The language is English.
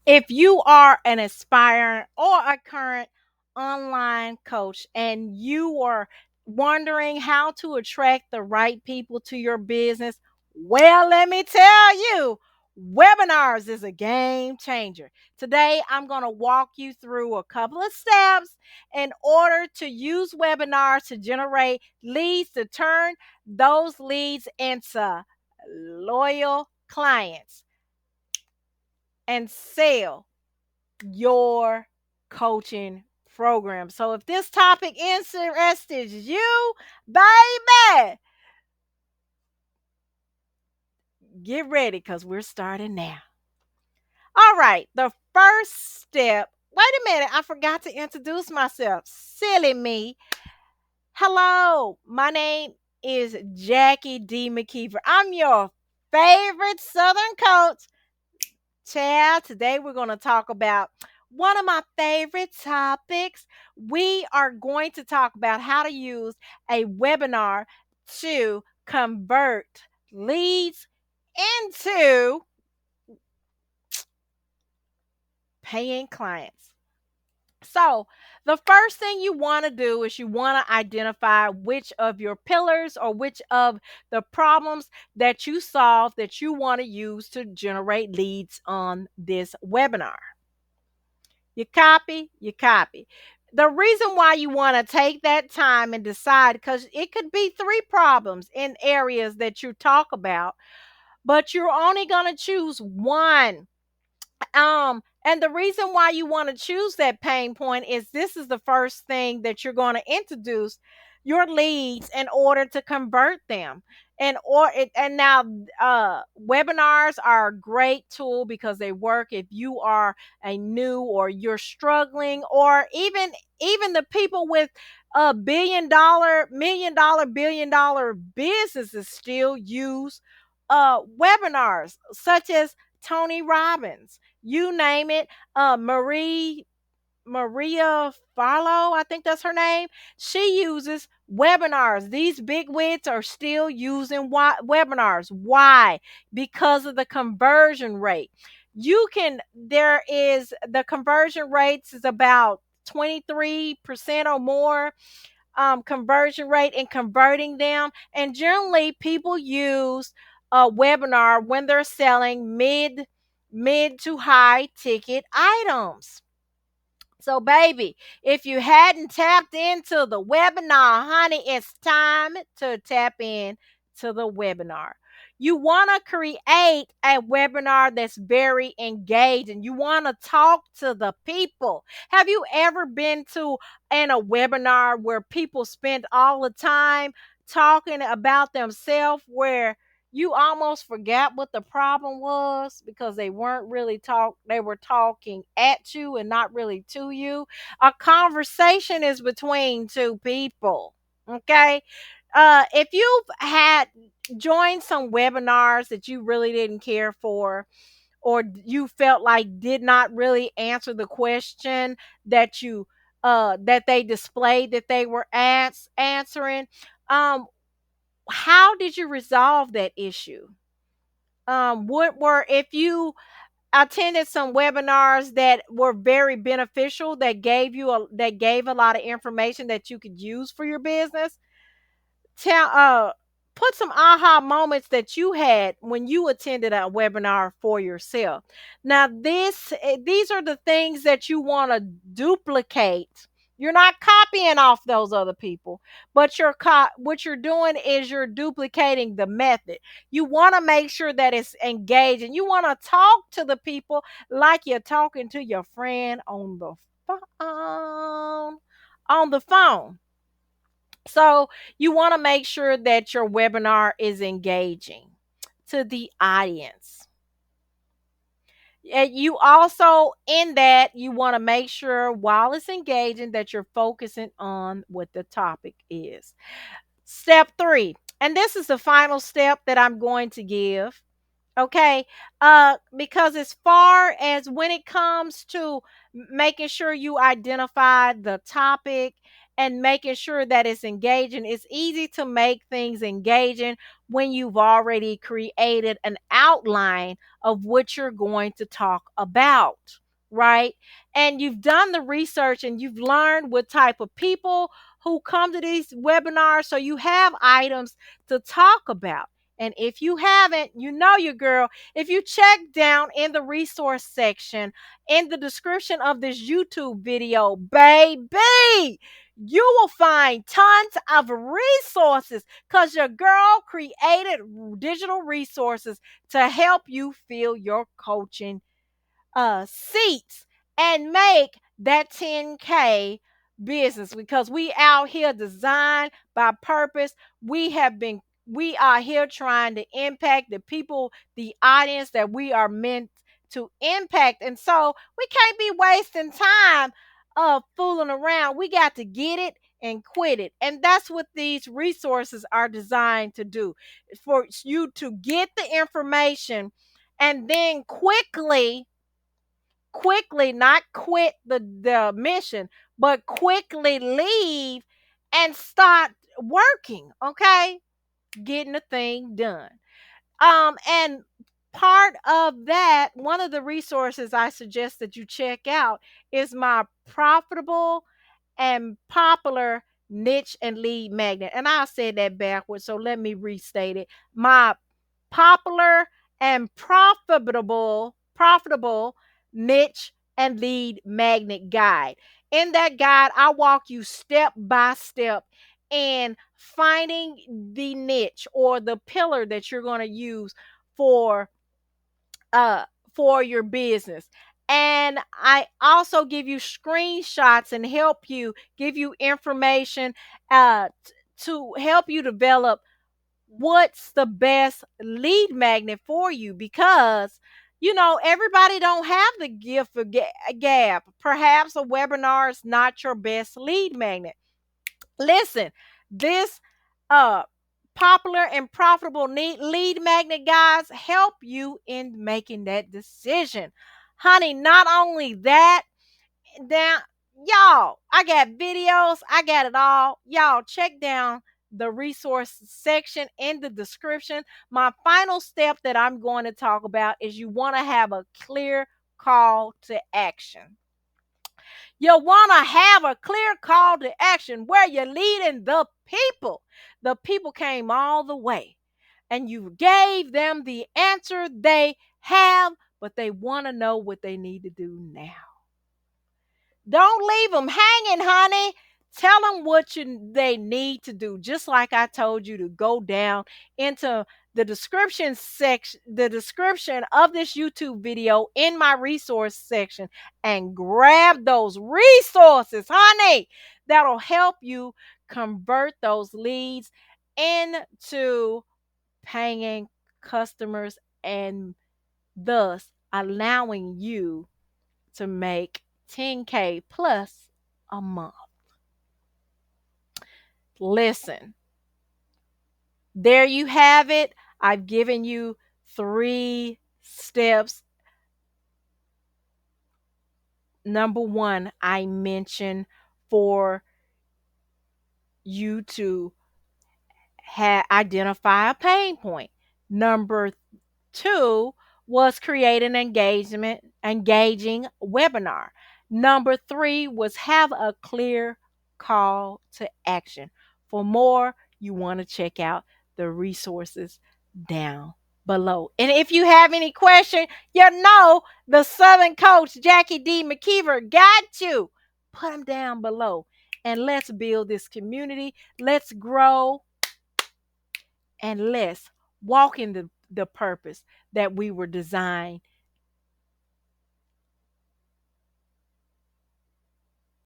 If you are an aspiring or a current online coach and you are wondering how to attract the right people to your business, well, let me tell you, webinars is a game changer. Today, I'm going to walk you through a couple of steps in order to use webinars to generate leads, to turn those leads into loyal clients and sell your coaching program. So if this topic interested you, baby, get ready because we're starting now. All right, the first step. Wait a minute, I forgot to introduce myself. Silly me. Hello, my name is Jackie D. McKeever. I'm your favorite Southern coach. Child, today we're going to talk about one of my favorite topics. We are going to talk about how to use a webinar to convert leads into paying clients. So, the first thing you want to do is you want to identify which of your pillars or which of the problems that you solve that you want to use to generate leads on this webinar. You copy, you copy. The reason why you want to take that time and decide, because it could be three problems in areas that you talk about, but you're only going to choose one. And the reason why you want to choose that pain point is this is the first thing that you're going to introduce your leads in order to convert them. And now webinars are a great tool because they work if you are a new or you're struggling, or even the people with a $1 billion, $1 million, $1 billion businesses still use webinars, such as Tony Robbins, you name it. Maria Farlow, I think that's her name. She uses webinars. These big wigs are still using webinars. Why? Because of the conversion rate. There is the conversion rates is about 23% or more conversion rate in converting them. And generally, people use a webinar when they're selling mid to high ticket items. So, baby, if you hadn't tapped into the webinar, honey, it's time to tap in to the webinar. You want to create a webinar that's very engaging. You want to talk to the people. Have you ever been to a webinar where people spend all the time talking about themselves, where you almost forgot what the problem was because they were talking at you and not really to you. A conversation is between two people. Okay. If you've had joined some webinars that you really didn't care for, or you felt like did not really answer the question that they displayed that they were answering, um how did you resolve that issue? What were If you attended some webinars that were very beneficial, that gave a lot of information that you could use for your business, tell put some aha moments that you had when you attended a webinar for yourself. Now these are the things that you want to duplicate. You're not copying off those other people, but what you're doing is you're duplicating the method. You want to make sure that it's engaging. You want to talk to the people like you're talking to your friend phone on the phone. So you want to make sure that your webinar is engaging to the audience. And you also, in that, you want to make sure while it's engaging that you're focusing on what the topic is. Step three, and this is the final step that I'm going to give. Okay. Because as far as when it comes to making sure you identify the topic and making sure that it's engaging. It's easy to make things engaging when you've already created an outline of what you're going to talk about, right? And you've done the research and you've learned what type of people who come to these webinars. So you have items to talk about. And if you haven't, you know your girl. If you check down in the resource section in the description of this YouTube video, baby, you will find tons of resources because your girl created digital resources to help you fill your coaching seats and make that 10K business, because we out here designed by purpose. We are here trying to impact the people, the audience that we are meant to impact. And so we can't be wasting time fooling around. We got to get it and quit it. And that's what these resources are designed to do, for you to get the information and then quickly not quit the mission, but quickly leave and start working, okay? Getting the thing done. And part of that, one of the resources I suggest that you check out is my profitable and popular niche and lead magnet. And I said that backwards, so let me restate it. My popular and profitable niche and lead magnet guide. In that guide, I walk you step by step in finding the niche or the pillar that you're going to use for uh for your business. And I also give you screenshots and help you give you information to help you develop what's the best lead magnet for you, because everybody don't have the gift of gab. Perhaps a webinar is not your best lead magnet. Listen, this uh popular and profitable lead magnet guys help you in making that decision. Honey, not only that, down y'all, I got videos, I got it all. Y'all check down the resource section in the description. My final step that I'm going to talk about is you want to have a clear call to action. You want to have a clear call to action where you're leading the people. The people came all the way and you gave them the answer they have, but they want to know what they need to do now. Don't leave them hanging, honey. Tell them what they need to do. Just like I told you to go down into the description section, the description of this YouTube video in my resource section, and grab those resources, honey, that'll help you convert those leads into paying customers and thus allowing you to make 10K plus a month. Listen, there you have it. I've given you 3 steps. Number 1, I mentioned for you to identify a pain point. Number 2 was create an engaging webinar. Number 3 was have a clear call to action. For more, you want to check out the resources down below. And if you have any question, the Southern Coach Jackie D. McKeever got you. Put them down below and let's build this community. Let's grow and let's walk in the purpose that we were designed